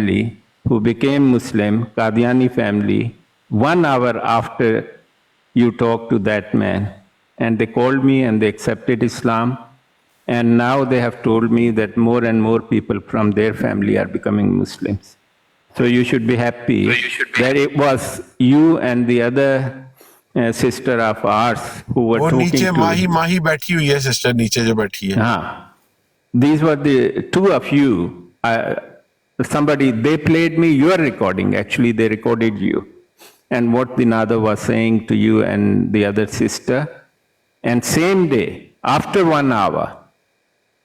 family who became Muslim, Qadiani family, 1 hour after you talked to that man. And they called me and they accepted Islam. And now they have told me that more and more people from their family are becoming Muslims. So you should be happy that it was you and the other sister of ours who were وہ talking نیچے to. ماہی بیٹھی ہوئی ہے sister نیچے جو بیٹھی ہے. These were the two of you. They played me your recording. Actually, they recorded you. And what the Nada was saying to you and the other sister. And same day, after 1 hour,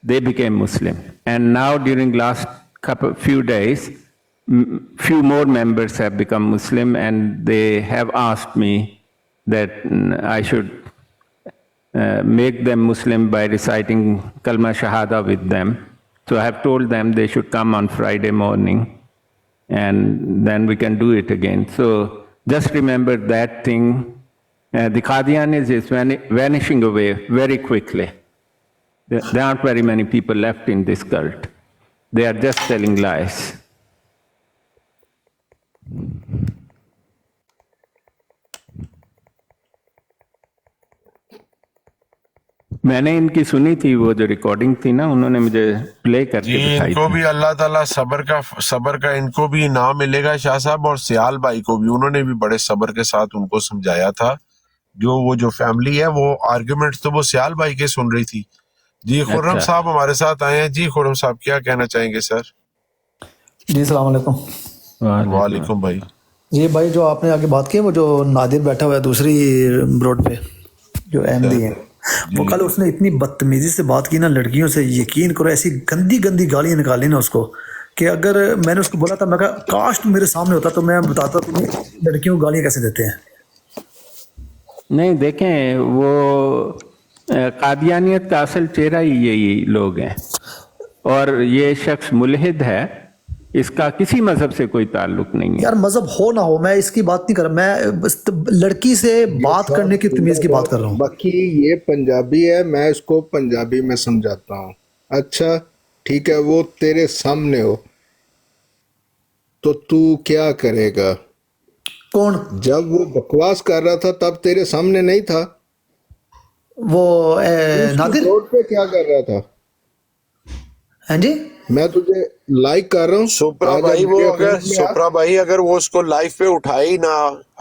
they became Muslim. And now during last few days, few more members have become Muslim, and they have asked me that I should make them Muslim by reciting Kalma Shahada with them. So I have told them they should come on Friday morning, and then we can do it again. So just remember that thing. The Qadianis is vanishing away very quickly. There aren't very many people left in this cult. They are just telling lies. میں نے ان کی سنی تھی وہ جو recording تھی نا، انہوں نے مجھے پلے کر کے ان دکھائی کو تھی. بھی اللہ تعالیٰ صبر کا ان کو بھی انعام ملے گا شاہ صاحب، اور سیال بھائی کو بھی انہوں نے بھی بڑے صبر کے ساتھ ان کو سمجھایا تھا. جو فیملی ہے وہ آرگومنٹ تو وہ سیال بھائی کے سن رہی تھی. جی خرم صاحب ہمارے ساتھ آئے ہیں. جی خرم صاحب کیا کہنا چاہیں گے سر؟ جی السلام علیکم. وعلیکم بھائی. جی بھائی جو آپ نے آگے بات کی وہ جو نادر بیٹھا ہوا ہے دوسری روڈ پہ جو احمدی ہے، وہ کل اس نے اتنی بدتمیزی سے بات کی نا لڑکیوں سے، یقین کرو ایسی گندی گندی گالیاں نکالی نا اس کو کہ اگر میں نے اس کو بولا تھا، میں کہا کاش تم میرے سامنے ہوتا تو میں بتاتا تمہیں لڑکیوں کو گالیاں کیسے دیتے ہیں. نہیں دیکھیں، وہ قادیانیت کا اصل چہرہ ہی یہی لوگ ہیں، اور یہ شخص ملحد ہے، اس کا کسی مذہب سے کوئی تعلق نہیں ہے. یار مذہب ہو نہ ہو، میں اس کی بات نہیں کر رہا، میں بس لڑکی سے بات کرنے کی تمیز کی بات کر رہا ہوں. باقی یہ پنجابی ہے، میں اس کو پنجابی میں سمجھاتا ہوں. اچھا ٹھیک ہے، وہ تیرے سامنے ہو تو تو کیا کرے گا؟ کون؟ جب وہ بکواس کر رہا تھا تب تیرے سامنے نہیں تھا؟ وہ نادر روڈ پہ کیا کر رہا تھا؟ ہاں جی میں تجھے لائک کر رہا ہوں. سپرا بھائی اگر وہ اس کو لائف پہ اٹھائی نہ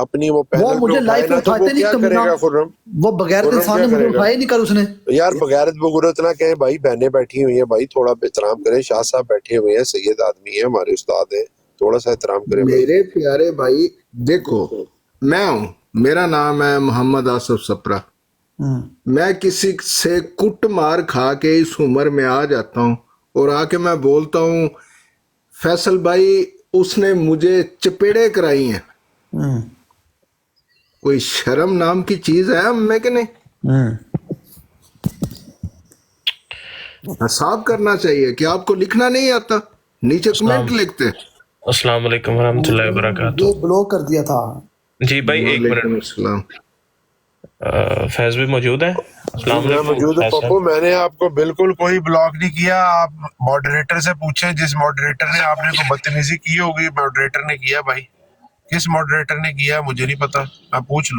اپنی وہ مجھے لائف پہ اٹھاتے نہیں، کرے گا خرم؟ وہ بغیرت انسان نے مجھے اٹھایا نہیں کل اس نے. یار بغیرت بغورت نہ کہیں بھائی، بہنیں بیٹھی ہوئی ہیں بھائی، تھوڑا احترام کریں. شاہ صاحب بیٹھے ہوئے ہیں، سید آدمی ہیں، ہمارے استاد ہیں، تھوڑا سا احترام کریں. میرے پیارے بھائی دیکھو، میں ہوں، میرا نام ہے محمد آصف سپرا. میں کسی سے کٹ مار کھا کے اس عمر میں آ جاتا ہوں اور آ کے میں بولتا ہوں فیصل بھائی اس نے مجھے چپیڑے کرائی ہیں. کوئی شرم نام کی چیز ہے ہم میں کہ نہیں؟ حساب کرنا چاہیے کہ آپ کو لکھنا نہیں آتا، نیچے کمنٹ لکھتے. السلام علیکم ورحمۃ اللہ وبرکاتہ. یہ بلاک کر دیا تھا. جی بھائی ایک وعلیکم منٹ، السلام. فیض بھی موجود ہے. السلام میں علیکم موجود ہوں فیض پپو، صاحب. میں نے آپ کو بالکل کوئی بلاک نہیں کیا. آپ ماڈریٹر سے پوچھیں، جس ماڈریٹر نے آپ نے کو بدتمیزی کی ہوگی ماڈریٹر نے کیا. بھائی کس ماڈریٹر نے کیا مجھے نہیں پتا، میں پوچھ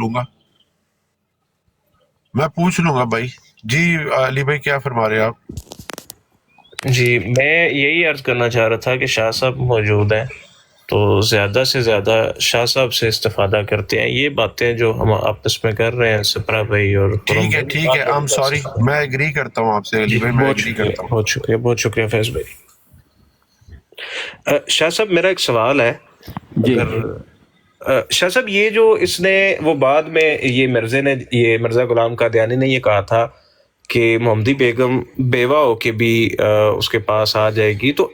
لوں گا بھائی. جی علی بھائی کیا فرما رہے آپ؟ جی میں یہی عرض کرنا چاہ رہا تھا کہ شاہ صاحب موجود ہیں تو زیادہ سے زیادہ شاہ صاحب سے استفادہ کرتے ہیں. یہ باتیں جو ہم آپس میں کر رہے ہیں سپرا بھائی اور ٹھیک ہے I'm sorry، میں ایگری کرتا ہوں آپ سے علی بھائی، میں ایگری کرتا ہوں. بہت شکریہ فیض بھائی. شاہ صاحب میرا ایک سوال ہے. جی شاہ صاحب یہ جو اس نے وہ بعد میں یہ مرزا غلام قادیانی نے یہ کہا تھا کہ محمدی بیگم بیوہ ہو کے بھی اس کے پاس آ جائے گی، تو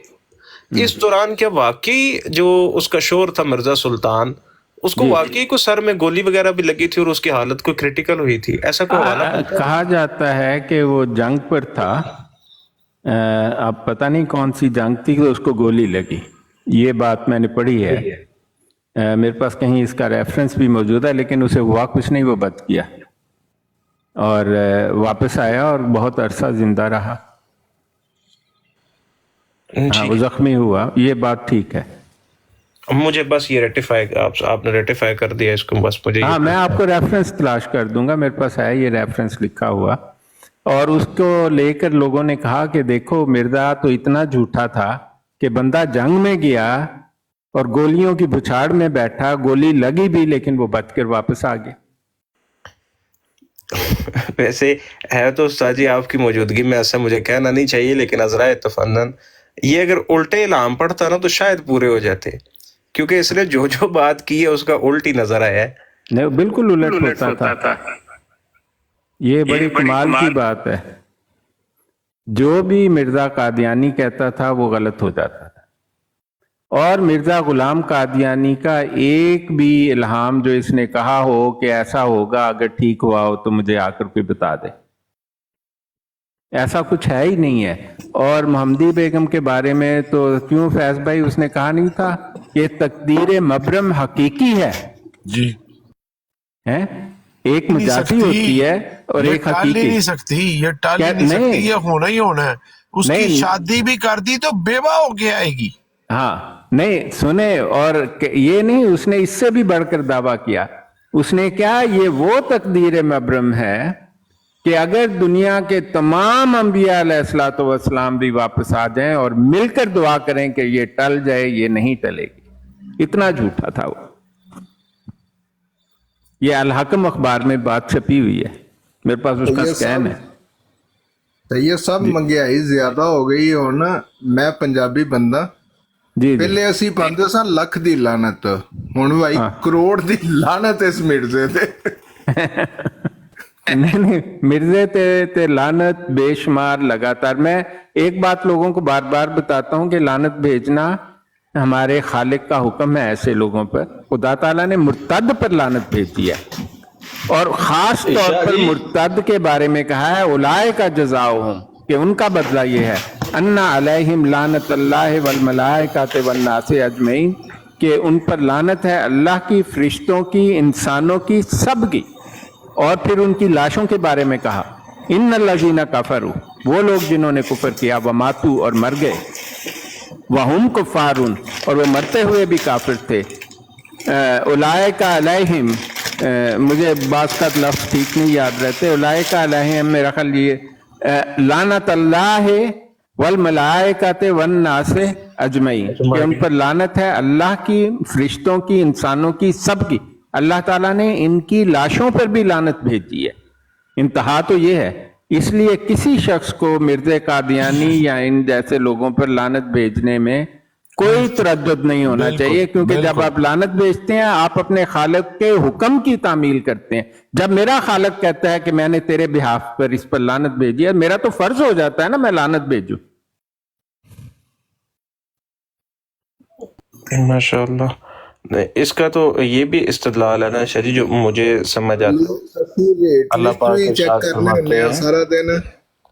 اس دوران کیا واقعی جو اس کا شوہر تھا مرزا سلطان، اس کو واقعی کوئی سر میں گولی وغیرہ بھی لگی تھی اور اس کی حالت کوئی کریٹیکل ہوئی تھی؟ ایسا کوئی حوالہ کہا جاتا ہے کہ وہ جنگ پر تھا، اب پتہ نہیں کون سی جنگ تھی کہ اس کو گولی لگی. یہ بات میں نے پڑھی ہے، میرے پاس کہیں اس کا ریفرنس بھی موجود ہے، لیکن اسے ہوا کچھ نہیں، وہ بچ گیا اور واپس آیا اور بہت عرصہ زندہ رہا. وہ زخمی ہوا، یہ بات ٹھیک ہے. مجھے بس یہ ریٹیفائی آپ نے ریٹیفائی کر دیا اس کو، بس مجھے ہاں میں آپ کو ریفرنس تلاش کر دوں گا، میرے پاس ہے یہ ریفرنس لکھا ہوا، اور اس کو لے کر لوگوں نے کہا کہ دیکھو مرزا تو اتنا جھوٹا تھا کہ بندہ جنگ میں گیا اور گولیوں کی بچھاڑ میں بیٹھا، گولی لگی بھی لیکن وہ بچ کر واپس آ گیا۔ ویسے ہے تو استاد جی آپ کی موجودگی میں ایسا مجھے کہنا نہیں چاہیے، لیکن عذرائے تفنن یہ اگر الٹے الہام پڑھتا نا تو شاید پورے ہو جاتے، کیونکہ اس نے جو بات کی ہے اس کا الٹ ہی نظر آیا ہے۔ نہیں بالکل الٹ ہوتا تھا، یہ بڑی کمال کی بات ہے، جو بھی مرزا قادیانی کہتا تھا وہ غلط ہو جاتا تھا، اور مرزا غلام قادیانی کا ایک بھی الہام جو اس نے کہا ہو کہ ایسا ہوگا اگر ٹھیک ہوا ہو تو مجھے آ کر کوئی بتا دے، ایسا کچھ ہے ہی نہیں ہے۔ اور محمدی بیگم کے بارے میں تو کیوں فیض بھائی اس نے کہا نہیں تھا کہ تقدیر مبرم حقیقی ہے، جی ہیں ایک مجازی ہوتی ہے اور یہ ایک ٹال ہی حقیقی۔ نہیں سکتی، یہ ٹال ہی نہیں سکتی، یہ ہونا ہی ہونا ہے۔ اس کی شادی بھی کر دی تو بیوہ ہو کے آئے گی۔ ہاں نہیں سنیں، اور یہ نہیں، اس نے اس سے بھی بڑھ کر دعویٰ کیا، اس نے کیا یہ وہ تقدیر مبرم ہے کہ اگر دنیا کے تمام انبیاء علیہ الصلوۃ والسلام بھی واپس آ جائیں اور مل کر دعا کریں کہ یہ ٹل جائے، یہ نہیں ٹلے گی۔ اتنا جھوٹا تھا وہ۔ یہ الحکم اخبار میں بات چھپی ہوئی ہے، میرے پاس اس کا سکین ہے۔ سید صاحب مہنگائی زیادہ ہو گئی ہو نا، میں پنجابی بندہ، جی جی پہلے اسی پاندے سا لکھ دی لعنت، ہن بھائی کروڑ دی لعنت اس مرزے تے۔ نہیں مرزے تے لعنت بے شمار لگاتار۔ میں ایک بات لوگوں کو بار بار بتاتا ہوں کہ لعنت بھیجنا ہمارے خالق کا حکم ہے ایسے لوگوں پر۔ خدا تعالیٰ نے مرتد پر لعنت بھیجی ہے، اور خاص طور پر مرتد کے بارے میں کہا ہے اولئک جزاؤہم، کہ ان کا بدلہ یہ ہے ان علیہم لعنت اللہ والملائکۃ والناس اجمعین، کہ ان پر لعنت ہے اللہ کی، فرشتوں کی، انسانوں کی، سب کی۔ اور پھر ان کی لاشوں کے بارے میں کہا ان الذین کفروا، وہ لوگ جنہوں نے کفر کیا، وماتوا، اور مر گئے، وہم کفارون، اور وہ مرتے ہوئے بھی کافر تھے، اولئک علیہم، مجھے بعض کا لفظ ٹھیک نہیں یاد رہتے، اولئک علیہم میرا خیال یہ لعنت اللہ والملائکۃ والناس اجمعین، کہ ان پر لعنت ہے اللہ کی، فرشتوں کی، انسانوں کی، سب کی۔ اللہ تعالیٰ نے ان کی لاشوں پر بھی لعنت بھیجی ہے۔ انتہا تو یہ ہے، اس لیے کسی شخص کو مرزا قادیانی یا ان جیسے لوگوں پر لعنت بھیجنے میں کوئی تردد نہیں ہونا چاہیے، کیونکہ جب آپ لعنت بھیجتے ہیں آپ اپنے خالق کے حکم کی تعمیل کرتے ہیں۔ جب میرا خالق کہتا ہے کہ میں نے تیرے بہاف پر اس پر لعنت بھیجی ہے، میرا تو فرض ہو جاتا ہے نا میں لعنت بھیجوں۔ ماشاءاللہ، اس کا تو یہ بھی استدلال ہے نا شاہ جی، جو مجھے سمجھ آتا ہے۔ اللہ پاک چیک کرنے ہونے ہیں سارا دن،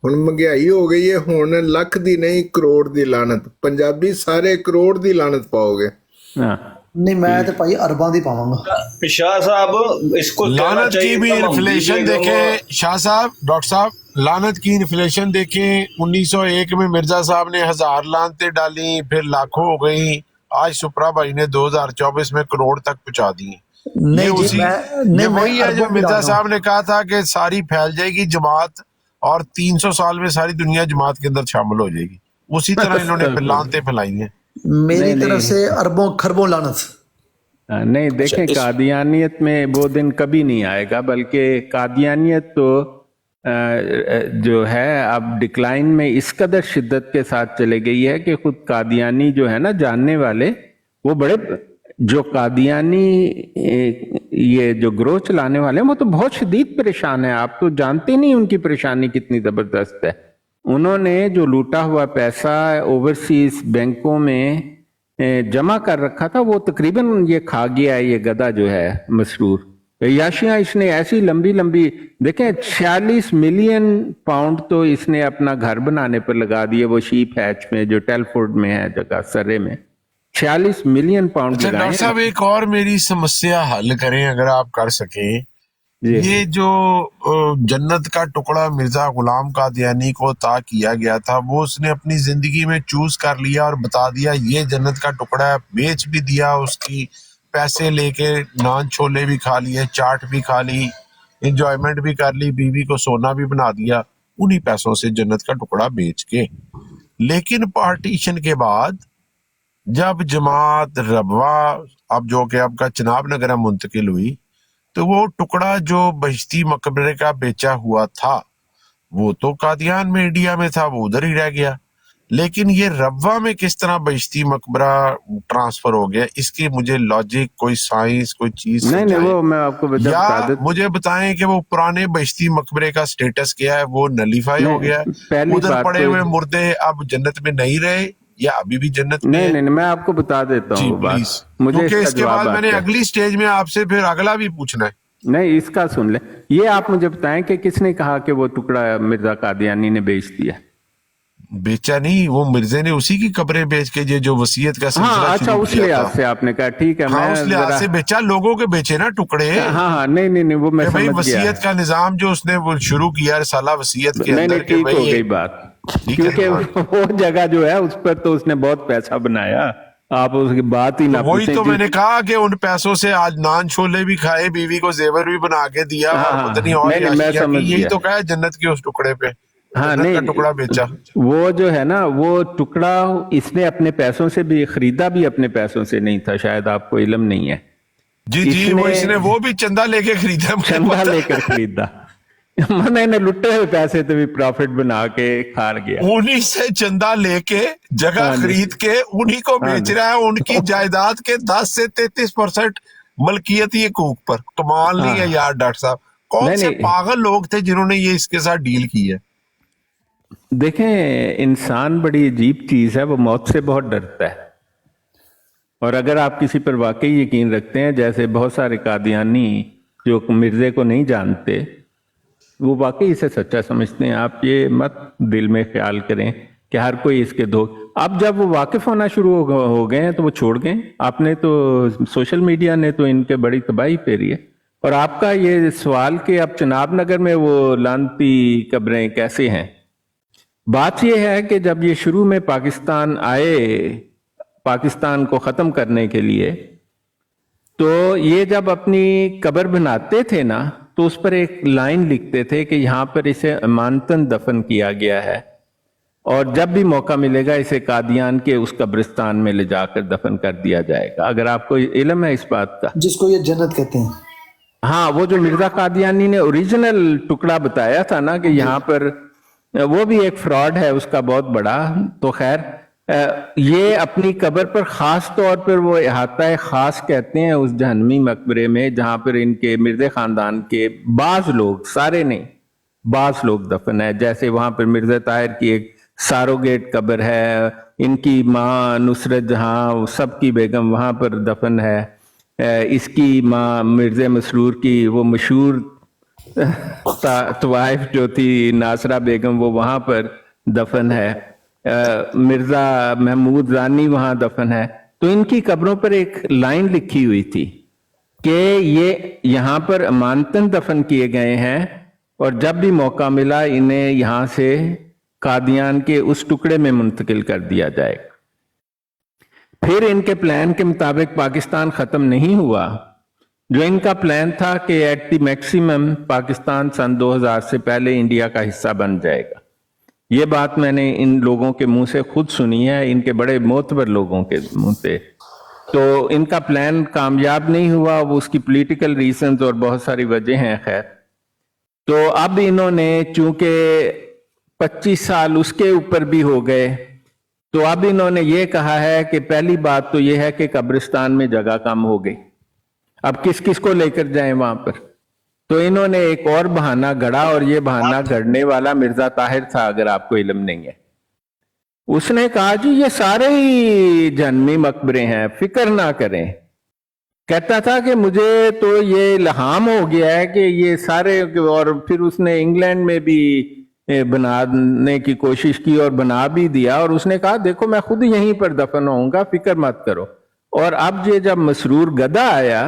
ہن مہنگائی ہو گئی ہے، ہن لکھ دی نہیں کروڑ دی لعنت، پنجابی سارے کروڑ دی لعنت پاؤ گے۔ نہیں میں تو بھائی ارباں دی پاواں گا۔ شاہ صاحب اس کو لعنت کی بھی انفلیشن دیکھیں شاہ صاحب، ڈاکٹر صاحب، لعنت کی انفلیشن دیکھیں۔ 1901 میں مرزا صاحب نے 1000 لعنتیں ڈالی، پھر لاکھوں ہو گئی، آج سپرا بھائی نے 2024 میں کروڑ تک پہنچا دی۔ یہ وہی ہے جو مرزا صاحب نے کہا تھا کہ ساری پھیل جائے گی جماعت، اور 300 سال میں ساری دنیا جماعت کے اندر شامل ہو جائے گی۔ اسی طرح انہوں نے لعنتیں پھیلائی ہیں۔ میری طرف سے اربوں خربوں لعنت۔ نہیں دیکھیں، قادیانیت میں وہ دن کبھی نہیں آئے گا، بلکہ قادیانیت تو جو ہے اب ڈکلائن میں اس قدر شدت کے ساتھ چلے گئی ہے کہ خود قادیانی جو ہے نا جاننے والے، وہ بڑے، جو قادیانی یہ جو گروہ چلانے والے ہیں وہ تو بہت شدید پریشان ہیں۔ آپ تو جانتے نہیں ان کی پریشانی کتنی زبردست ہے۔ انہوں نے جو لوٹا ہوا پیسہ اوورسیز بینکوں میں جمع کر رکھا تھا وہ تقریباً یہ کھا گیا ہے یہ گدھا جو ہے مسرور۔ عیاشیاں اس نے ایسی لمبی لمبی، دیکھیں 46 ملین پاؤنڈ تو اس نے اپنا گھر بنانے پر لگا دیے، وہ شیپ ہیچ میں جو ٹیلفورڈ میں ہے جگہ، سرے میں 46 ملین پاؤنڈ اچھا لگائے۔ ڈاکٹر صاحب ایک اور میری سمسیا حل کریں اگر آپ کر سکیں یہ جو جنت کا ٹکڑا مرزا غلام قادیانی کو عطا کیا گیا تھا وہ اس نے اپنی زندگی میں چوز کر لیا اور بتا دیا یہ جنت کا ٹکڑا ہے، بیچ بھی دیا، اس کی پیسے لے کے نان چھولے بھی کھا لیے، چاٹ بھی کھا لی، انجوائمنٹ بھی کر لی، بیوی کو سونا بھی بنا دیا انہی پیسوں سے جنت کا ٹکڑا بیچ کے۔ لیکن پارٹیشن کے بعد جب جماعت ربوہ اب جو کہ اب کا چناب نگر منتقل ہوئی تو وہ ٹکڑا جو بہشتی مقبرے کا بیچا ہوا تھا وہ تو قادیان میں انڈیا میں تھا، وہ ادھر ہی رہ گیا، لیکن یہ ربوہ میں کس طرح بہشتی مقبرہ ٹرانسفر ہو گیا، اس کی مجھے لاجک، کوئی سائنس، کوئی چیز نہیں سمجھائیں، وہ میں آپ کو یا بتا دیتا مجھے بتائیں کہ وہ پرانے بہشتی مقبرے کا سٹیٹس کیا ہے، وہ نلیفائی ہو گیا ہے، پہلی ادھر بات پڑے تو ہوئے مردے اب جنت میں نہیں رہے یا ابھی بھی جنت میں نہیں ہیں؟ نہیں میں آپ کو بتا دیتا جی ہوں وہ بات، پلیز، مجھے کیونکہ اس اس کا کے بعد جواب میں نے آتا ہے۔ اگلی سٹیج میں آپ سے پھر اگلا بھی پوچھنا ہے۔ نہیں اس کا سن لیں، یہ آپ مجھے بتائیں کہ کس نے کہا کہ وہ ٹکڑا مرزا قادیانی نے بیچ دیا؟ بیچا نہیں، وہ مرزے نے اسی کی قبریں بیچ کے یہ جو وصیت کا ہاں سلسلہ اچھا شروع اس کیا لحاظ تھا، سے آپ نے کہا ٹھیک ہے، ہاں میں اس لحاظ ذرا سے بیچا، لوگوں کے بیچے نا ٹکڑے، ہاں ہاں نہیں وہ میں کہ بھئی سمجھ گیا، وصیت کا نظام جو اس نے وہ شروع کیا رسالہ وصیت کے نہیں اندر کہ ٹھیک ہو بھئی گئی بات، ٹھیک ہے نا، کیونکہ وہ جگہ جو ہے اس پر تو اس نے بہت پیسہ بنایا، آپ اس کی بات ہی تو نہ وہی پوچھیں تو میں نے کہا کہ ان پیسوں سے آج نان چھولے بھی کھائے، بیوی کو زیور بھی بنا کے دیا ہاں اور ہاں پتہ نہیں اور نہیں میں عیاشیاں کی، سمجھ یہی گیا، تو کہا ہے جنت کے اس ٹکڑے پہ، ہاں جنت کا نہیں ٹکڑا بیچا۔ وہ جو ہے نا وہ ٹکڑا اس نے اپنے پیسوں سے بھی خریدا، بھی اپنے پیسوں سے نہیں تھا، شاید آپ کو علم نہیں ہے، جی جی اس نے وہ بھی چندہ لے کے خریدا، مجھے چندہ پتہ لے ہے، کر خریدا، میں نے لٹے ہوئے پیسے تو بھی پروفٹ بنا کے کھا گیا، انہی سے چندہ لے کے جگہ ہاں جی خرید کے انہی کو ہاں بیچ جی رہا ہے، ان کی جائیداد کے 10 سے 33% ملکیتی حقوق پر۔ کمال ہاں نہیں ہے یار ڈاکٹر صاحب، کون نہیں سے نہیں پاگل لوگ تھے جنہوں نے یہ اس کے ساتھ ڈیل کی ہے؟ دیکھیں انسان بڑی عجیب چیز ہے، وہ موت سے بہت ڈرتا ہے، اور اگر آپ کسی پر واقعی یقین رکھتے ہیں، جیسے بہت سارے قادیانی جو مرزے کو نہیں جانتے وہ واقعی اسے سچا سمجھتے ہیں، آپ یہ مت دل میں خیال کریں کہ ہر کوئی اس کے اب جب وہ واقف ہونا شروع ہو گئے ہیں تو وہ چھوڑ گئے، آپ نے تو سوشل میڈیا نے تو ان کے بڑی تباہی پھیری ہے، اور آپ کا یہ سوال کہ اب چناب نگر میں وہ لانتی قبریں کیسے ہیں، بات یہ ہے کہ جب یہ شروع میں پاکستان آئے پاکستان کو ختم کرنے کے لیے، تو یہ جب اپنی قبر بناتے تھے نا تو اس پر ایک لائن لکھتے تھے کہ یہاں پر اسے امانتاً دفن کیا گیا ہے، اور جب بھی موقع ملے گا اسے قادیان کے اس قبرستان میں لے جا کر دفن کر دیا جائے گا، اگر آپ کو علم ہے اس بات کا۔ جس کو یہ جنت کہتے ہیں۔ ہاں وہ جو مرزا قادیانی نے اوریجنل ٹکڑا بتایا تھا نا کہ یہاں پر، وہ بھی ایک فراڈ ہے اس کا بہت بڑا، تو خیر یہ اپنی قبر پر خاص طور پر وہ احاطہ خاص کہتے ہیں اس جہنمی مقبرے میں جہاں پر ان کے مرزا خاندان کے بعض لوگ، سارے نہیں، بعض لوگ دفن ہے، جیسے وہاں پر مرزا طاہر کی ایک ساروگیٹ قبر ہے، ان کی ماں نصرت جہاں سب کی بیگم وہاں پر دفن ہے، اس کی ماں مرزا مسرور کی وہ مشہور طوائف جو تھی ناصرہ بیگم وہ وہاں پر دفن ہے، مرزا محمود رانی وہاں دفن ہے، تو ان کی قبروں پر ایک لائن لکھی ہوئی تھی کہ یہ یہاں پر امانتاً دفن کیے گئے ہیں، اور جب بھی موقع ملا انہیں یہاں سے قادیان کے اس ٹکڑے میں منتقل کر دیا جائے گا۔ پھر ان کے پلان کے مطابق پاکستان ختم نہیں ہوا، جو ان کا پلان تھا کہ ایٹ دی میکسیمم پاکستان سن 2000 سے پہلے انڈیا کا حصہ بن جائے گا، یہ بات میں نے ان لوگوں کے منہ سے خود سنی ہے، ان کے بڑے معتبر لوگوں کے منہ سے، تو ان کا پلان کامیاب نہیں ہوا، وہ اس کی پولیٹیکل ریزنز اور بہت ساری وجہ ہیں، خیر تو اب انہوں نے چونکہ 25 سال اس کے اوپر بھی ہو گئے، تو اب انہوں نے یہ کہا ہے کہ پہلی بات تو یہ ہے کہ قبرستان میں جگہ کم ہو گئی، اب کس کس کو لے کر جائیں وہاں پر، تو انہوں نے ایک اور بہانہ گھڑا، اور یہ بہانہ گھڑنے والا مرزا طاہر تھا، اگر آپ کو علم نہیں ہے، اس نے کہا جی یہ سارے ہی جہنمی مقبرے ہیں، فکر نہ کریں، کہتا تھا کہ مجھے تو یہ الہام ہو گیا ہے کہ یہ سارے، اور پھر اس نے انگلینڈ میں بھی بنانے کی کوشش کی اور بنا بھی دیا، اور اس نے کہا دیکھو میں خود یہیں پر دفن ہوں گا، فکر مت کرو، اور اب یہ جب مسرور گدھا آیا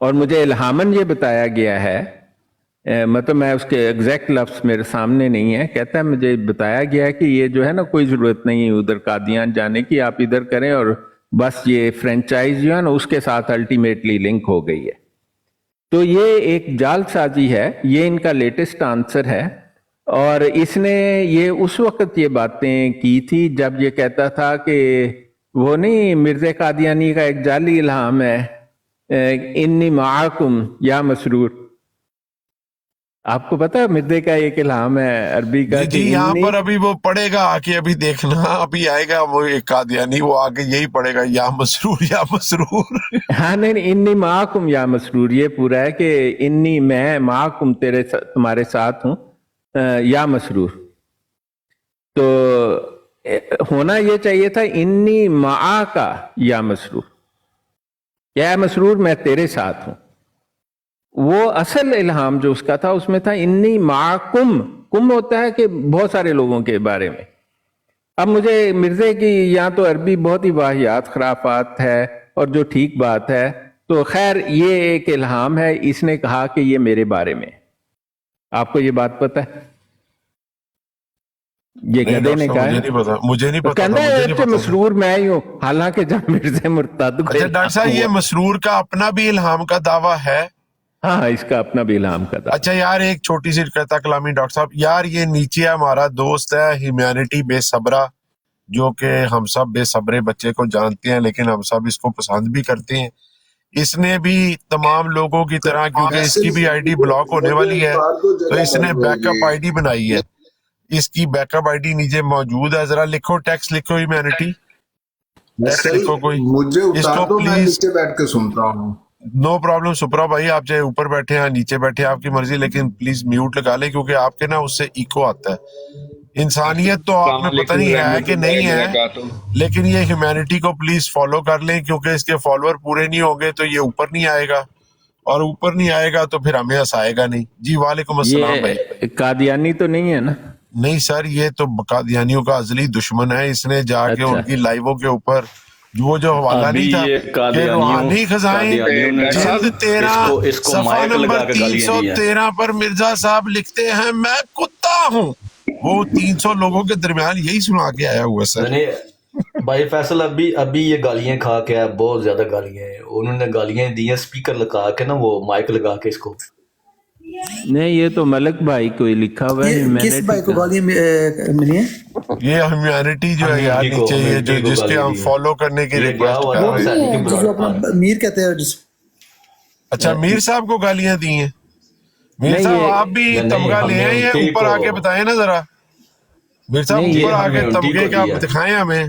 اور مجھے الہامن یہ بتایا گیا ہے، مطلب میں اس کے ایگزیکٹ لفظ میرے سامنے نہیں ہے، کہتا ہے مجھے بتایا گیا ہے کہ یہ جو ہے نا کوئی ضرورت نہیں ہے ادھر قادیان جانے کی، آپ ادھر کریں، اور بس یہ فرینچائز جو ہے نا اس کے ساتھ الٹیمیٹلی لنک ہو گئی ہے۔ تو یہ ایک جال سازی ہے، یہ ان کا لیٹسٹ آنسر ہے، اور اس نے یہ اس وقت یہ باتیں کی تھی جب یہ کہتا تھا کہ وہ نہیں مرزا قادیانی کا ایک جعلی الہام ہے، انی معاکم یا مسرور، آپ کو پتا ہے مردے کا ایک الہام ہے عربی کا جی کہ یہاں انی، پر ابھی وہ پڑھے گا آ کے، ابھی دیکھنا ابھی آئے گا وہ ایک قادیانی، وہ آگے یہی پڑھے گا یا مسرور یا مسرور۔ ہاں نہیں، انی معاکم یا مسرور، یہ پورا ہے کہ انی میں معاکم تمہارے ساتھ ہوں یا مسرور، تو ہونا یہ چاہیے تھا انی معاکا یا مسرور، یا مسرور میں تیرے ساتھ ہوں۔ وہ اصل الہام جو اس کا تھا اس میں تھا انی معاکم، کم ہوتا ہے کہ بہت سارے لوگوں کے بارے میں۔ اب مجھے مرزے کی یہاں تو عربی بہت ہی واہیات خرافات ہے، اور جو ٹھیک بات ہے، تو خیر یہ ایک الہام ہے، اس نے کہا کہ یہ میرے بارے میں۔ آپ کو یہ بات پتہ ہے؟ یہ نہیں گدے ڈاکٹر نے صاحب کہا مجھے ہے، نہیں پتا، مجھے نہیں تو پتا تھا، کہنا مجھے ہے نہیں کہ پتا تھا۔ مسرور میں ہی ہوں، حالانکہ جب مرزا مرتد اچھا ڈاکٹر صاحب یہ مسرور کا اپنا بھی الہام کا دعویٰ ہے؟ ہاں اس کا اپنا بھی الہام کا دعویٰ۔ اچھا یار ایک چھوٹی سی قطع کلامی ڈاکٹر صاحب، یار یہ نیچے ہمارا دوست ہے ہیومینٹی بے صبرا، جو کہ ہم سب بے صبرے بچے کو جانتے ہیں لیکن ہم سب اس کو پسند بھی کرتے ہیں۔ اس نے بھی تمام لوگوں کی طرح، کیونکہ اس کی بھی آئی ڈی بلاک ہونے والی ہے، تو اس نے بیک اپ آئی ڈی بنائی ہے، اس کی بیک اپ آئی ڈی نیچے موجود ہے، ذرا لکھو ٹیکسٹ لکھو ہیومینٹی، ٹیکسٹ لکھو کوئی، مجھے اس اتار کو دو، میں پلیز۔ نیچے بیٹھ کے سنتا ہوں۔ نو پرابلم سپرا بھائی، آپ چاہے اوپر بیٹھے ہیں نیچے بیٹھے ہیں، آپ کی مرضی، لیکن پلیز میوٹ لگا لیں کیونکہ آپ کے نا اس سے ایکو آتا ہے۔ انسانیت تو آپ میں پتہ نہیں ہے کہ نہیں ہے، لیکن یہ ہیومینٹی کو پلیز فالو کر لیں، کیونکہ اس کے فالوور پورے نہیں ہوں گے تو یہ اوپر نہیں آئے گا، اور اوپر نہیں آئے گا تو پھر ہمیں ہنسائے گا نہیں۔ جی وعلیکم السلام بھائی۔ یہ قادیانی تو نہیں ہے نا؟ نہیں سر، یہ تو قادیانیوں کا ازلی دشمن ہے، اس نے جا کے اچھا، ان کی لائیووں کے اوپر وہ جو حوالہ ابھی نہیں تھا یہ کہ روحانی خزائن نے جلد 13 اس کو صفحہ مائک نمبر لگا کے گالیاں دی ہیں۔ 313 پر مرزا صاحب لکھتے ہیں میں کتا ہوں، وہ 300 لوگوں کے درمیان یہی سنا کے آیا ہوا سر۔ میں نے بھائی فیصل ابھی یہ گالیاں کھا کے آیا، بہت زیادہ گالیاں ہیں، انہوں نے گالیاں دی ہیں اسپیکر لگا کے نا، وہ مائک لگا کے اس کو۔ نہیں یہ تو ملک بھائی کوئی لکھا ہوا ہے یہ کس ہیومینٹی بھائی کو کا۔ گالیاں ملی ہیں؟ یہ ہیومینٹی جو ہے یار نیچے، یہ جو جس کے ہم فالو کرنے کی یہ گیا ریکویسٹ ہوا کر تھا رہے ہیں۔ سیدی کے جو اپنا میر کہتے ہیں جس، اچھا میر صاحب کو گالیاں دی ہیں؟ میر نہیں صاحب یہ آپ بھی نہیں، تمغہ لے آئے ہیں، ہمیں اوپر آ کے بتائیں نا ذرا، میر صاحب نہیں، اوپر یہ آ کے ہمیں تمغے کو کا دیا۔ دکھائیں ہمیں،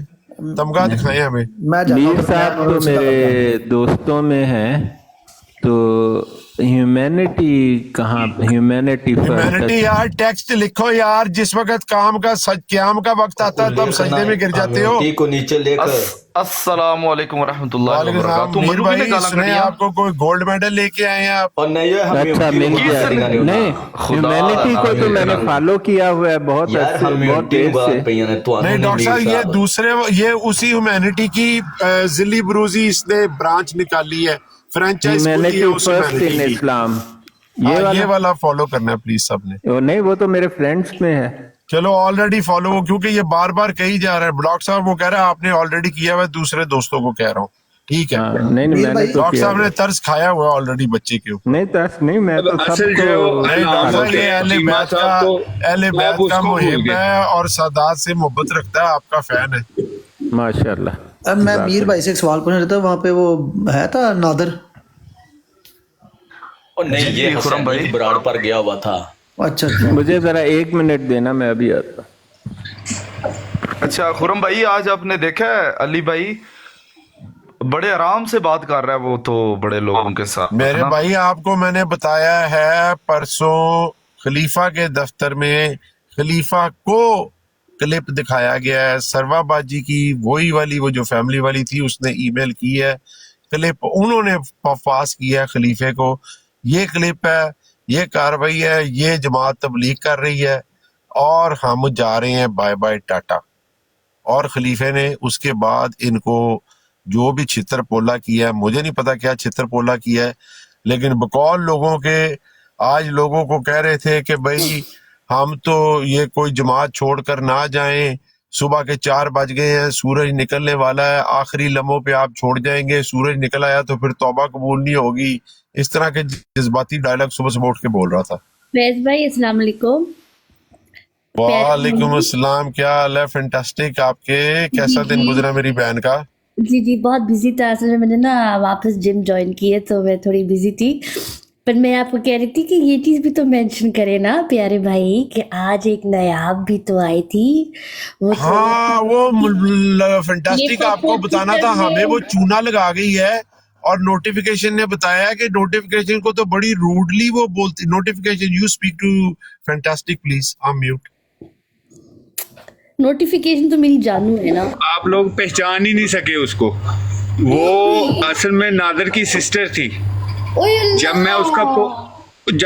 تمغہ دکھائیں ہمیں۔ میں جاتا میر ہوں، صاحب میں تو اس سے بات کرتا ہوں۔ میرے دوستوں میں ہیں، تو ہیومینٹی کہاں، ہیومینٹی ہیومینٹی یار ٹیکسٹ لکھو یار، جس وقت کام کا قیام کا وقت آتا ہے تب سجدے میں گر جاتے ہو۔ کو نیچے لے کر السلام علیکم ورحمۃ اللہ وعلیکم السلام وبرکاتہ۔ میر منو کی نے بھائی، گالاں سنیں کڈیاں؟ آپ کو کوئی گولڈ میڈل لے کے آئے ہیں آپ؟ اور نہیں اچھا مل گیا، نہیں ہیومینٹی کو تو میں نے فالو کیا ہوا ہے بہت یار عرصے، ہمیں بہت دیر سے۔ نہیں ڈاکٹر صاحب یہ دوسرے، یہ اسی ہیومینٹی کی ذلی بروزی اس نے برانچ نکالی ہے، فرینچائز کھلی ہے humanity is first in humanity کی۔ اسلام، یہ یہ والا فالو کرنا ہے پلیز سب نے۔ نہیں وہ تو میرے فرینڈس میں ہے۔ چلو آلریڈی فالو ہو، کیونکہ یہ بار بار کہی جا رہا ہے، ڈاکٹر صاحب وہ کہہ رہا ہے آپ نے آلریڈی کیا ہوا ہے، دوسرے دوستوں کو کہہ رہا ہوں، ٹھیک ہے؟ ہاں نہیں میں نے تو ڈاکٹر کیا صاحب ہوا نے ہے۔ طرز کھایا ہوا ہے آلریڈی بچے کے اوپر۔ نہیں ترس نہیں، میں تو سب اصل جو ہے وہ کو نہیں ڈاکٹر نام صاحب یہ اہل چیمہ بیت صاحب کا، کو اہل آپ بیت اس کا کو بھول محب گئے۔ ہے اور سادات سے محبت رکھتا ہے، آپ کا فین ہے۔ ماشاء اللہ۔ اب میں میر بھائی سے ایک سوال پوچھنا چاہتا ہوں، وہاں پہ وہ ہے تھا نادر؟ اور نہیں جی، یہ خرم بھائی۔ حسین براڑ پر گیا ہوا تھا۔ اچھا اچھا، مجھے ذرا 1 منٹ دینا، میں ابھی آتا ہوں۔ اچھا خرم بھائی، آج آپ نے دیکھا ہے علی بھائی بڑے آرام سے بات کر رہا ہے، وہ تو بڑے لوگوں کے ساتھ میرے نا۔ بھائی آپ کو میں نے بتایا ہے پرسوں خلیفہ کے دفتر میں خلیفہ کو کلپ دکھایا گیا ہے، سروا باجی کی وہی والی، وہ جو فیملی والی تھی، اس نے ای میل کی ہے کلپ، انہوں نے پاس کیا ہے خلیفے کو، یہ کلپ ہے، یہ کاروائی ہے، یہ جماعت تبلیغ کر رہی ہے، اور ہم جا رہے ہیں بائے بائے ٹاٹا۔ اور خلیفے نے اس کے بعد ان کو جو بھی چھتر پولا کیا ہے، مجھے نہیں پتا کیا چھتر پولا کیا ہے، لیکن بقول لوگوں کے آج لوگوں کو کہہ رہے تھے کہ بھائی ہم تو یہ کوئی جماعت چھوڑ کر نہ جائیں، صبح کے 4 بج گئے ہیں، سورج نکلنے والا ہے، آخری لمحوں پہ آپ چھوڑ جائیں گے، سورج نکل آیا تو پھر توبہ قبول نہیں ہوگی. اس طرح کے جذباتی ڈائلاگ صبح صبح اٹھ کے بول رہا تھا. فیض بھائی السلام علیکم. وعلیکم السلام، کیا حال ہے؟ فینٹاسٹک. آپ کے کیسا دن گزرا میری بہن کا؟ جی بہت بزی تھا اصل میں نے نا واپس جم جوائن کی ہے تو میں تھوڑی بزی تھی. پر میں آپ کو کہہ رہی تھی کہ یہ چیز بھی تو مینشن کرے نا پیارے بھائی کہ آج ایک نایاب بھی تو آئی تھی. وہ ہاں وہ فینٹاسٹک آپ کو بتانا تھا، ہمیں وہ چونا لگا گئی ہے اور نوٹیفیکیشن نے بتایا کہ نوٹیفیکیشن کو تو بڑی روڈلی وہ بولتی. Notification you speak too fantastic please, I mute. Notification تو میری جانو ہے نا. آپ لوگ پہچان ہی نہیں سکے اس کو. وہ اصل میں نادر کی سسٹر تھی. جب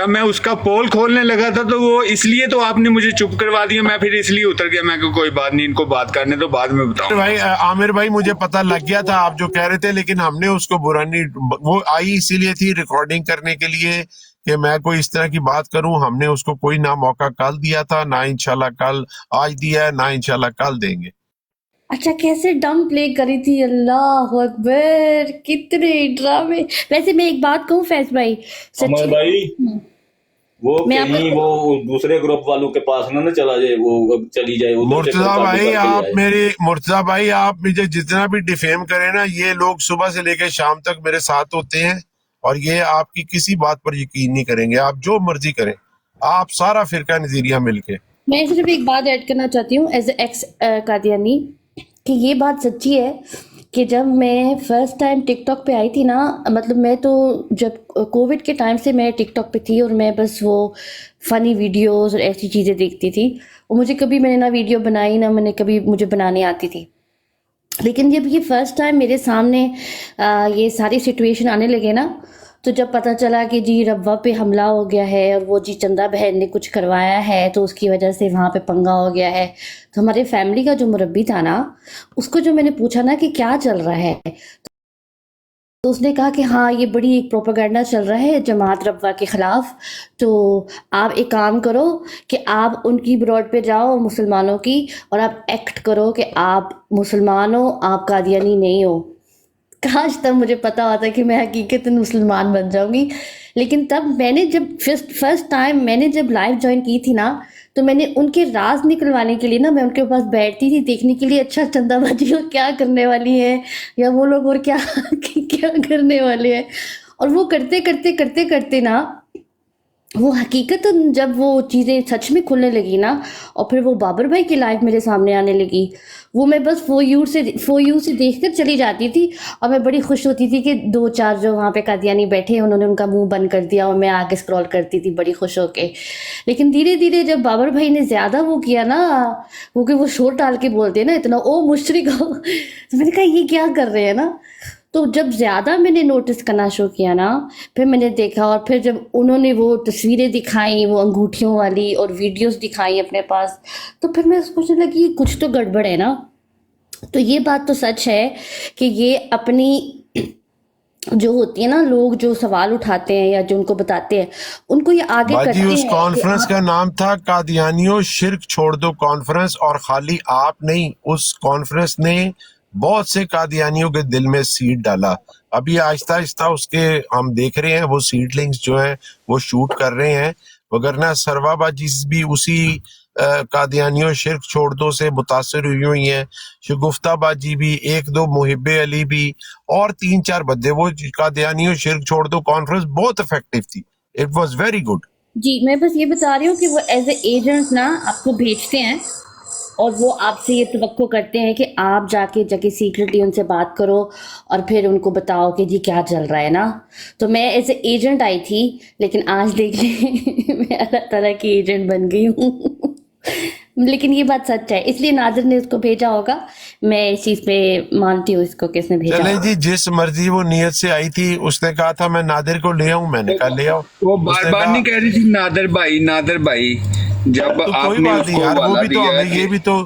میں اس کا پول کھولنے لگا تھا تو وہ اس لیے تو آپ نے مجھے چپ کروا دیا، میں پھر اس لیے اتر گیا. میں کہ کوئی بات نہیں، ان کو بات کرنے تو بعد میں بتاؤں. بھائی عامر بھائی مجھے پتہ لگ گیا تھا آپ جو کہہ رہے تھے، لیکن ہم نے اس کو برا نہیں، وہ آئی اسی لیے تھی ریکارڈنگ کرنے کے لیے کہ میں کوئی اس طرح کی بات کروں. ہم نے اس کو کوئی نہ موقع کل دیا تھا، نہ انشاءاللہ کل آج دیا ہے، نہ انشاءاللہ کل دیں گے. اچھا کیسے ڈم پلے کری تھی، اللہ اکبر کتنے ڈرامے. ویسے میں ایک بات کہوں فیض بھائی، عمر بھائی وہ کہیں وہ دوسرے گروپ والوں کے پاس نہ چلا جائے، وہ چلی جائے. مرتضیٰ بھائی آپ مجھے جتنا بھی ڈیفیم کریں نا، یہ لوگ صبح سے لے کے شام تک میرے ساتھ ہوتے ہیں اور یہ آپ کی کسی بات پر یقین نہیں کریں گے. آپ جو مرضی کریں، آپ سارا فرقہ نظیریہ مل کے. میں صرف ایک بات ایڈ کرنا چاہتی ہوں ایز اے ایکس قادیانی کہ یہ بات سچی ہے کہ جب میں فرسٹ ٹائم ٹک ٹاک پہ آئی تھی نا، مطلب میں تو جب کووڈ کے ٹائم سے میں ٹک ٹاک پہ تھی اور میں بس وہ فنی ویڈیوز اور ایسی چیزیں دیکھتی تھی. اور مجھے کبھی میں نے نہ ویڈیو بنائی، نہ میں نے کبھی مجھے بنانے آتی تھی. لیکن جب یہ فرسٹ ٹائم میرے سامنے یہ ساری سچویشن آنے لگے نا، تو جب پتہ چلا کہ جی ربوہ پہ حملہ ہو گیا ہے اور وہ جی چندہ بہن نے کچھ کروایا ہے تو اس کی وجہ سے وہاں پہ پنگا ہو گیا ہے، تو ہمارے فیملی کا جو مربی تھا نا، اس کو جو میں نے پوچھا نا کہ کیا چل رہا ہے، تو اس نے کہا کہ ہاں یہ بڑی ایک پروپیگنڈا چل رہا ہے جماعت ربوہ کے خلاف. تو آپ ایک کام کرو کہ آپ ان کی براڈ پہ جاؤ مسلمانوں کی، اور آپ ایکٹ کرو کہ آپ مسلمان ہو، آپ قادیانی نہیں ہو. کاش تب مجھے پتا ہوتا کہ میں حقیقت مسلمان بن جاؤں گی. لیکن تب میں نے جب فرسٹ ٹائم میں نے جب لائف جوائن کی تھی نا، تو میں نے ان کے راز نکلوانے کے لیے نا میں ان کے پاس بیٹھتی تھی دیکھنے کے لیے، اچھا چندہ بازی وہ کیا کرنے والی ہے یا وہ لوگ اور کیا کرنے والے ہیں. اور وہ کرتے نا وہ حقیقت جب وہ چیزیں سچ میں کھلنے لگی نا، اور پھر وہ بابر بھائی کی لائف میرے سامنے آنے لگی، وہ میں بس فور یو سے دیکھ کر چلی جاتی تھی اور میں بڑی خوش ہوتی تھی کہ 2-4 جو وہاں پہ قادیانی بیٹھے انہوں نے ان کا منہ بند کر دیا اور میں آگے اسکرول کرتی تھی بڑی خوش ہو کے. لیکن دھیرے دھیرے جب بابر بھائی نے زیادہ وہ کیا نا، وہ کہ وہ شور ڈال کے بولتے ہیں نا اتنا او مشرک ہو، تو میں نے کہا یہ کیا کر رہے ہیں نا. تو جب زیادہ میں نے نوٹس کرنا شروع کیا نا، پھر میں نے دیکھا، اور پھر جب انہوں نے وہ تصویریں دکھائیں وہ انگوٹھیوں والی اور ویڈیوز دکھائیں اپنے پاس، تو پھر میں سوچنے لگی یہ کچھ تو گڑبڑ ہے نا. تو یہ بات تو سچ ہے کہ یہ اپنی جو ہوتی ہے نا، لوگ جو سوال اٹھاتے ہیں یا جو ان کو بتاتے ہیں ان کو یہ آگے کرتے ہیں. اس کانفرنس کا نام تھا قادیانیوں شرک چھوڑ دو کانفرنس، اور خالی آپ نہیں، اس کانفرنس نے بہت سے قادیانیوں کے دل میں سیڈ ڈالا. ابھی آہستہ آہستہ اس کے ہم دیکھ رہے ہیں وہ سیڈلنگز جو ہیں وہ شوٹ کر رہے ہیں، وگرنہ سروا باجی بھی اسی قادیانیوں شرک چھوڑ دو سے متاثر ہوئی ہیں، شگفتہ باجی بھی، 1-2 محب علی بھی، اور 3-4 بدے. وہ قادیانیوں شرک چھوڑ دو کانفرنس بہت افیکٹو تھی، اٹ واز ویری گڈ. جی میں بس یہ بتا رہی ہوں کہ وہ ایز اے ایجنٹ نا آپ کو بھیجتے ہیں اور وہ آپ سے یہ توقع کرتے ہیں کہ آپ جا کے سیکرٹلی ان سے بات کرو اور پھر ان کو بتاؤ کہ جی کیا چل رہا ہے نا. تو میں ایز اے ایجنٹ آئی تھی، لیکن آج دیکھ لیں میں اللہ تعالیٰ کی ایجنٹ بن گئی ہوں. لیکن یہ بات سچ ہے، اس لیے نادر نے اس کو بھیجا ہوگا. میں اس چیز پہ مانتی ہوں اس کو کس نے بھیجا. چلیں جی، جس مرضی وہ نیت سے آئی تھی، اس نے کہا تھا میں نادر کو لے آؤں، میں نے کہا لے آؤ. وہ بار بار نہیں کہہ رہی تھی نادر بھائی. جب آپ کوئی نے بات اس نہیں کو یار، وہ والا بھی تو دیا ہمیں یہ بھی تو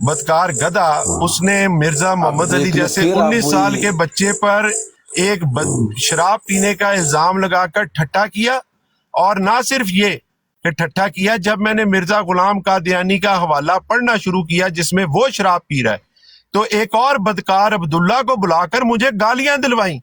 بدکار گدھا اس نے مرزا محمد علی جیسے 19 سال کے بچے پر ایک شراب پینے کا الزام لگا کر ٹھٹا کیا. اور نہ صرف یہ کہ ٹھٹا کیا، جب میں نے مرزا غلام قادیانی کا حوالہ پڑھنا شروع کیا جس میں وہ شراب پی رہا ہے، تو ایک اور بدکار عبداللہ کو بلا کر مجھے گالیاں دلوائیں،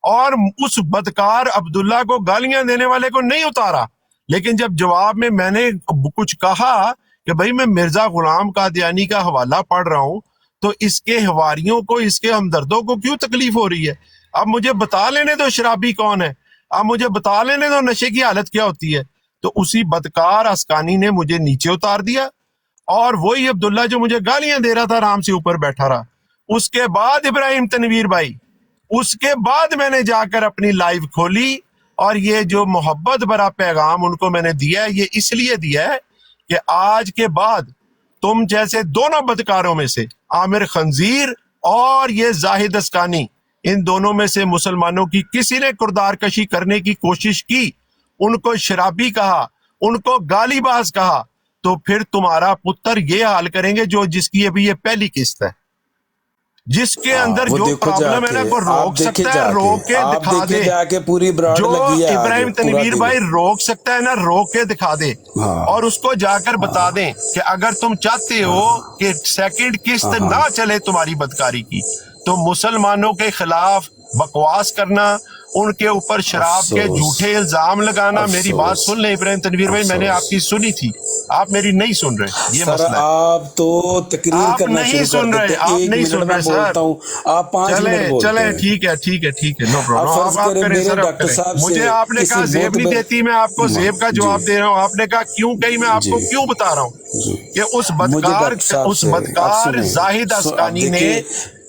اور اس بدکار عبداللہ کو گالیاں دینے والے کو نہیں اتارا. لیکن جب جواب میں نے کچھ کہا کہ بھائی میں مرزا غلام قادیانی کا حوالہ پڑھ رہا ہوں، تو اس کے حواریوں کو، اس کے ہمدردوں کو کیوں تکلیف ہو رہی ہے؟ اب مجھے بتا لینے دو شرابی کون ہے، اب مجھے بتا لینے دو نشے کی حالت کیا ہوتی ہے. تو اسی بدکار اسکانی نے مجھے نیچے اتار دیا، اور وہی عبداللہ جو مجھے گالیاں دے رہا تھا آرام سے اوپر بیٹھا رہا. اس کے بعد ابراہیم تنویر بھائی، اس کے بعد میں نے جا کر اپنی لائیو کھولی، اور یہ جو محبت بھرا پیغام ان کو میں نے دیا ہے، یہ اس لیے دیا ہے کہ آج کے بعد تم جیسے دونوں بدکاروں میں سے عامر خنزیر اور یہ زاہد اسکانی، ان دونوں میں سے مسلمانوں کی کسی نے کردار کشی کرنے کی کوشش کی، ان کو شرابی کہا، ان کو گالی باز کہا، تو پھر تمہارا پتر یہ حال کریں گے جو جس کی ابھی یہ پہلی قسط ہے، جس کے اندر جو پرابلم ہے نا وہ روک سکتا ہے، روک کے دکھا دے. جو ابراہیم تنویر بھائی روک سکتا ہے نا، روک کے دکھا دے، اور اس کو جا کر بتا دیں کہ اگر تم چاہتے ہو کہ سیکنڈ قسط نہ چلے تمہاری بدکاری کی، تو مسلمانوں کے خلاف بکواس کرنا، ان کے اوپر شراب کے جھوٹے الزام لگانا. میری بات سن لیں ابراہیم تنویر بھائی، میں نے آپ کی سنی تھی، آپ میری نہیں سن رہے، یہ مسئلہ ہے. آپ تو تقریر کرنا نہیں سن رہے، آپ نہیں سن رہے سر. آپ 5 منٹ بولتے چلیں ہیں. ٹھیک ہے، نو پرابلم. آپ کریں سر، آپ کریں. مجھے آپ نے کہا زیب نہیں دیتی، میں آپ کو زیب کا جواب دے رہا ہوں. آپ نے کہا کیوں کہی، میں آپ کو کیوں بتا رہا ہوں کہ اس بدکار زاہد اسکانی نے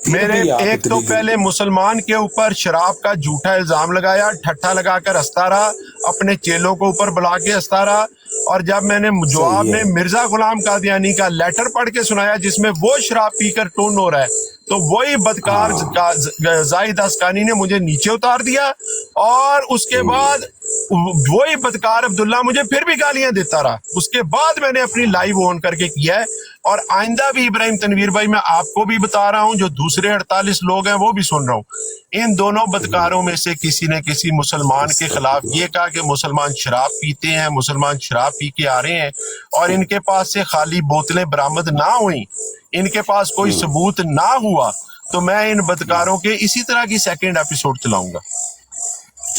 میرے ایک تو پہلے مسلمان کے اوپر شراب کا جھوٹا الزام لگایا، ٹھٹا لگا کر ہنستا رہا، اپنے چیلوں کو اوپر بلا کے ہنستا رہا. اور جب میں نے جواب میں مرزا غلام قادیانی کا لیٹر پڑھ کے سنایا جس میں وہ شراب پی کر ٹون ہو رہا ہے، تو وہی بدکار زاہد اسکانی نے مجھے نیچے اتار دیا. اور اس کے بعد وہی بدکار عبداللہ مجھے پھر بھی گالیاں دیتا رہا. اس کے بعد میں نے اپنی لائیو آن کر کے کیا ہے. اور آئندہ بھی ابراہیم تنویر بھائی میں آپ کو بھی بتا رہا ہوں، جو دوسرے 48 لوگ ہیں وہ بھی سن رہا ہوں، ان دونوں بدکاروں میں سے کسی نے کسی مسلمان کے خلاف یہ کہا کہ مسلمان شراب پیتے ہیں، مسلمان شراب پی کے آ رہے ہیں، اور ان کے پاس سے خالی بوتلیں برآمد نہ ہوئیں، ان کے پاس کوئی ثبوت نہ ہوا، تو میں ان بدکاروں کے اسی طرح کی سیکنڈ ایپیسوڈ چلاؤں گا.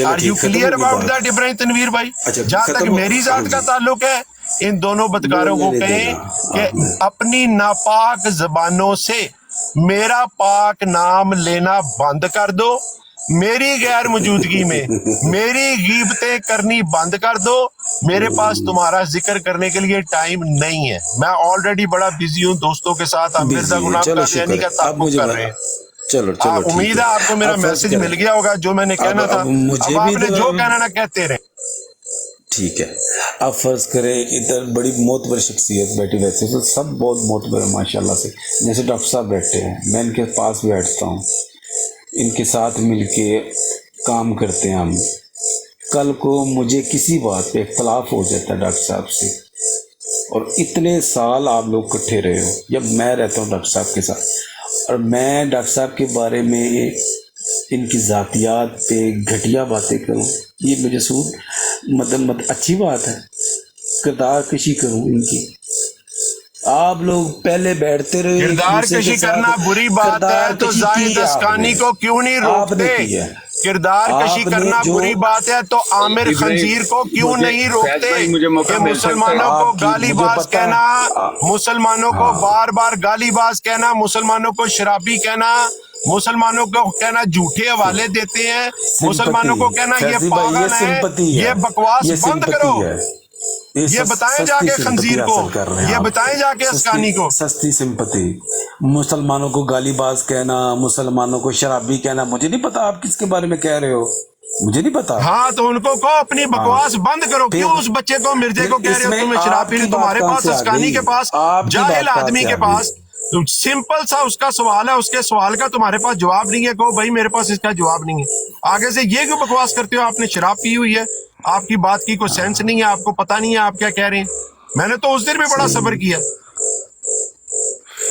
Are you clear about that Ibrahim Tanveer بھائی؟ جہاں تک میری ذات کا تعلق ہے، ان دونوں بدکاروں کو کہیں کہ اپنی ناپاک زبانوں سے میرا پاک نام لینا بند کر دو، میری غیر موجودگی میں میری غیبتیں کرنی بند کر دو. میرے پاس تمہارا ذکر کرنے کے لیے ٹائم نہیں ہے، میں آلریڈی بڑا بزی ہوں دوستوں کے ساتھ. آپ مرزا غلام قادیانی کا تعاقب کر رہے ہیں. چلو امید ہے آپ کو میرا میسج مل گیا ہوگا جو میں نے کہنا تھا. اب آپ نے جو کہنا نا کہتے رہے. ٹھیک ہے، آپ فرض کریں ادھر بڑی معتبر شخصیت بیٹھی، ویسے تو سب بہت معتبر ہیں ماشاءاللہ سے، جیسے ڈاکٹر صاحب بیٹھے ہیں، میں ان کے پاس بیٹھتا ہوں، ان کے ساتھ مل کے کام کرتے ہیں ہم. کل کو مجھے کسی بات پہ اختلاف ہو جاتا ہے ڈاکٹر صاحب سے، اور اتنے سال آپ لوگ اکٹھے رہے ہو، جب میں رہتا ہوں ڈاکٹر صاحب کے ساتھ، اور میں ڈاکٹر صاحب کے بارے میں ان کی ذاتیات پہ گھٹیا باتیں کروں، یہ مجھے مطلب اچھی بات ہے؟ کردار کشی کروں ان کی؟ آپ لوگ پہلے بیٹھتے رہے، کردار کشی کرنا بری بات ہے تو زاہد اسکانی کو کیوں نہیں روکتے؟ کردار کشی کرنا بری بات ہے تو عامر خنزیر کو کیوں نہیں روکتے کہ مسلمانوں کو گالی باز کہنا، مسلمانوں کو بار بار گالی باز کہنا، مسلمانوں کو شرابی کہنا، مسلمانوں کو کہنا جھوٹے حوالے دیتے ہیں، مسلمانوں کو کہنا یہ پاگل ہے، یہ بکواس بند کرو. یہ بتائیں جا کے خنزیر کو، یہ بتائیں جا کے اسکانی کو. سستی سمپتی، مسلمانوں کو گالی باز کہنا، مسلمانوں کو شرابی کہنا، مجھے نہیں پتا آپ کس کے بارے میں کہہ رہے ہو، مجھے نہیں پتا. ہاں تو ان کو کہو اپنی بکواس بند کرو. کیوں اس بچے کو مرزے کو کہہ رہے ہو تمہیں شرابی؟ تمہارے پاس اسکانی کے پاس، جاہل آدمی کے پاس سمپل سا اس کا سوال ہے، اس کے سوال کا تمہارے پاس جواب نہیں ہے. کہو بھائی میرے پاس اس کا جواب نہیں ہے. آگے سے یہ کیوں بکواس کرتے ہو؟ آپ نے شراب پی ہوئی ہے، آپ کی بات کی کوئی سینس نہیں ہے، آپ کو پتہ نہیں ہے آپ کیا کہہ رہے ہیں. میں نے تو اس دن بھی بڑا صبر کیا.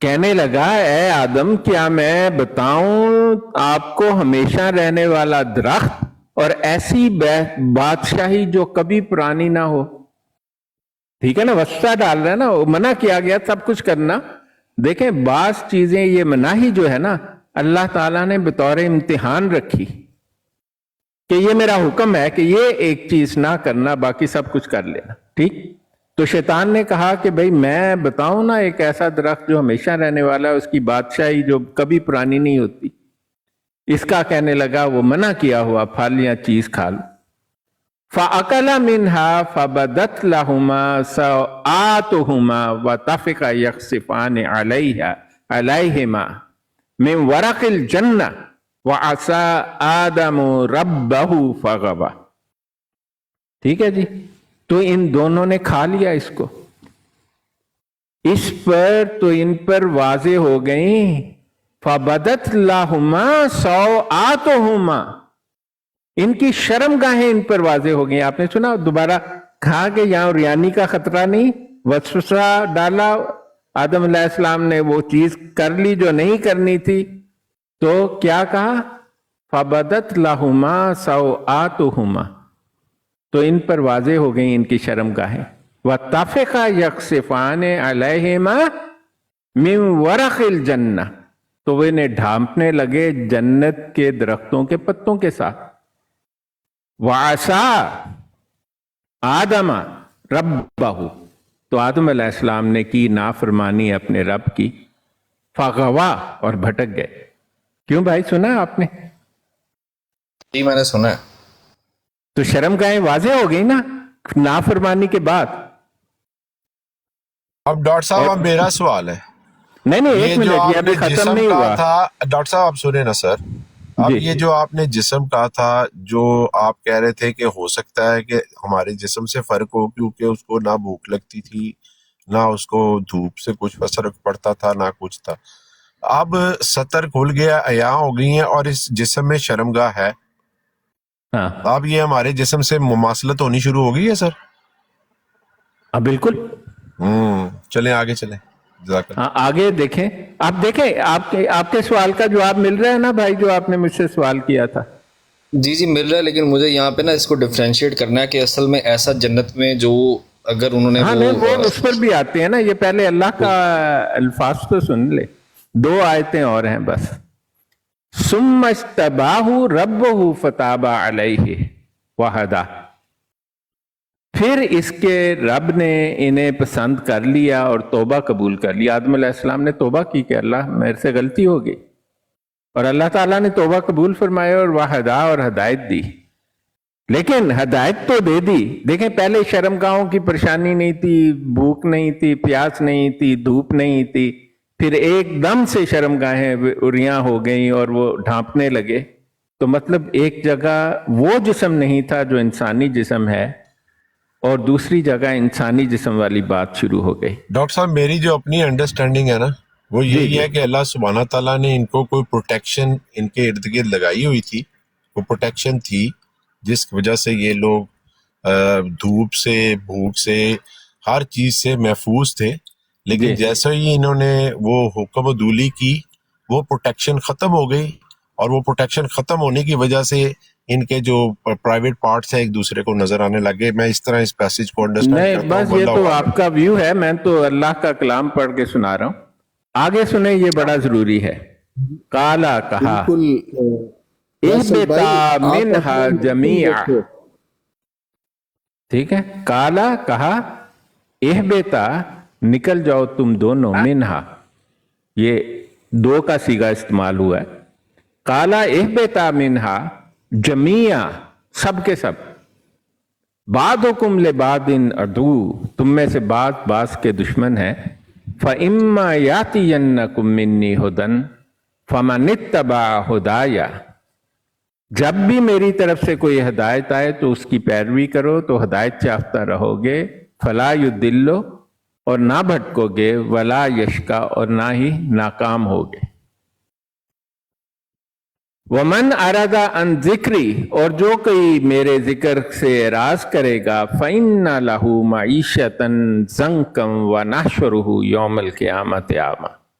کہنے لگا اے آدم کیا میں بتاؤں آپ کو ہمیشہ رہنے والا درخت اور ایسی بادشاہی جو کبھی پرانی نہ ہو. ٹھیک ہے نا, وسطہ ڈال رہا ہے نا, منع کیا گیا سب کچھ کرنا. دیکھیں بعض چیزیں یہ مناہی جو ہے نا اللہ تعالیٰ نے بطور امتحان رکھی کہ یہ میرا حکم ہے کہ یہ ایک چیز نہ کرنا, باقی سب کچھ کر لینا. ٹھیک, تو شیطان نے کہا کہ بھئی میں بتاؤں نا ایک ایسا درخت جو ہمیشہ رہنے والا ہے, اس کی بادشاہی جو کبھی پرانی نہیں ہوتی. اس کا کہنے لگا وہ منع کیا ہوا پھل یا چیز کھا لو. فَأَكَلَ مِنْهَا فَبَدَتْ لَهُمَا سَوْآتُهُمَا وَطَفِقَ يَخْصِفَانِ عَلَيْهِمَا مِنْ وَرَقِ الْجَنَّةِ وَعَصَىٰ آدَمُ رَبَّهُ فَغَوَىٰ. ٹھیک ہے جی, تو ان دونوں نے کھا لیا اس کو. اس پر تو ان پر واضح ہو گئیں فَبَدَتْ لَهُمَا سَوْآتُهُمَا, ان کی شرم گاہیں ان پر واضح ہو گئی. آپ نے سنا دوبارہ کہا کہ یہاں ریانی کا خطرہ نہیں, وسوسہ ڈالا آدم علیہ السلام نے, وہ چیز کر لی جو نہیں کرنی تھی. تو کیا کہا فَبَدَتْ لَهُمَا سَوْآتُهُمَا, تو ان پر واضح ہو گئی ان کی شرم گاہیں. وَطَفِقَ يَخْصِفَانِ عَلَيْهِمَا مِنْ وَرَقِ الْجَنَّةِ, تو وہ انہیں ڈھانپنے لگے جنت کے درختوں کے پتوں کے ساتھ. وَعَصَىٰ آدَمَ رَبَّهُ, تو آدم علیہ السلام نے کی نافرمانی اپنے رب کی. فَغَوَىٰ, اور بھٹک گئے. کیوں بھائی, سنا آپ نے؟ جی میں نے سنا ہے. تو شرم گاہیں واضح ہو گئی نا نافرمانی کے بعد. اب ڈاکٹر صاحب اب میرا سوال ہے. نہیں ایک منٹ, یہ ابھی ختم نہیں ہوا تھا. ڈاکٹر صاحب آپ سنیں نا سر, اب یہ جو آپ نے جسم کہا تھا, جو آپ کہہ رہے تھے کہ ہو سکتا ہے کہ ہمارے جسم سے فرق ہو کیونکہ اس کو نہ بھوک لگتی تھی, نہ اس کو دھوپ سے کچھ فرق پڑتا تھا, نہ کچھ تھا. اب ستر کھل گیا, عیاں ہو گئی ہیں, اور اس جسم میں شرمگاہ ہے. اب یہ ہمارے جسم سے مماثلت ہونی شروع ہو گئی ہے سر. بالکل. چلیں آگے چلیں. آگے دیکھیں, آپ دیکھیں آپ کے سوال کا جواب مل رہا ہے نا بھائی, جو آپ نے مجھ سے سوال کیا تھا. جی مل رہا ہے, لیکن مجھے یہاں پہ نا اس کو ڈفرینشیٹ کرنا ہے کہ اصل میں ایسا جنت میں جو اگر انہوں نے وہ اس پر بھی آتے ہیں نا. یہ پہلے اللہ کا الفاظ تو سن لے, 2 آیتیں اور ہیں بس. ثُمَّ اجْتَبَاهُ رَبُّهُ فَتَابَ عَلَيْهِ وَهَدَىٰ, پھر اس کے رب نے انہیں پسند کر لیا اور توبہ قبول کر لیا. آدم علیہ السلام نے توبہ کی کہ اللہ میرے سے غلطی ہو گئی, اور اللہ تعالیٰ نے توبہ قبول فرمایا اور وحدہ, اور ہدایت دی. لیکن ہدایت تو دے دی. دیکھیں پہلے شرمگاہوں کی پریشانی نہیں تھی, بھوک نہیں تھی, پیاس نہیں تھی, دھوپ نہیں تھی. پھر ایک دم سے شرمگاہیں اریاں ہو گئیں اور وہ ڈھانپنے لگے. تو مطلب ایک جگہ وہ جسم نہیں تھا جو انسانی جسم ہے, اور دوسری جگہ انسانی جسم والی بات شروع ہو گئی. ڈاکٹر صاحب میری جو اپنی انڈرسٹینڈنگ ہے نا, وہ یہی ہے کہ اللہ سبحانہ تعالیٰ نے ان کو کوئی پروٹیکشن ان کے ارد گرد لگائی ہوئی تھی, وہ پروٹیکشن تھی جس وجہ سے یہ لوگ دھوپ سے, بھوک سے, ہر چیز سے محفوظ تھے. لیکن جیسے ہی انہوں نے وہ حکم عدولی کی, وہ پروٹیکشن ختم ہو گئی, اور وہ پروٹیکشن ختم ہونے کی وجہ سے ان کے جو پرائیویٹ پارٹس ہیں ایک دوسرے کو نظر آنے لگے. میں اس طرح اس پیسج کو انڈرسٹینڈ کرتا ہوں. بس یہ تو آپ کا ویو ہے, میں تو اللہ کا کلام پڑھ کے سنا رہا ہوں. آگے سنیں, یہ بڑا ضروری ہے. قالا, کہا, اہبطا منہا جمیعا. ٹھیک ہے, قالا, کہا, اہبطا, نکل جاؤ تم دونوں, منہا, یہ 2 کا صیغہ استعمال ہوا ہے. قالا اہبطا منہا جمیعا, سب کے سب. بعضکم لبعض عدو, تم میں سے بعض کے دشمن ہیں. فَإِمَّا يَأْتِيَنَّكُم مِّنِّي هُدًى فَمَنِ اتَّبَعَ هُدَايَ, جب بھی میری طرف سے کوئی ہدایت آئے تو اس کی پیروی کرو تو ہدایت یافتہ رہو گے. فَلَا يُضِلُّ, اور نہ بھٹکو گے. وَلَا يَشْقَىٰ, اور نہ ہی ناکام ہوگے. وَمَنْ أَرَادَ عَنْ ذِكْرِي, اور جو کوئی میرے ذکر سے اعراض کرے گا. فَإِنَّ لَهُ مَعِيشَةً ضَنْكًا وَنَحْشُرُهُ يَوْمَ الْقِيَامَةِ أَعْمَىٰ,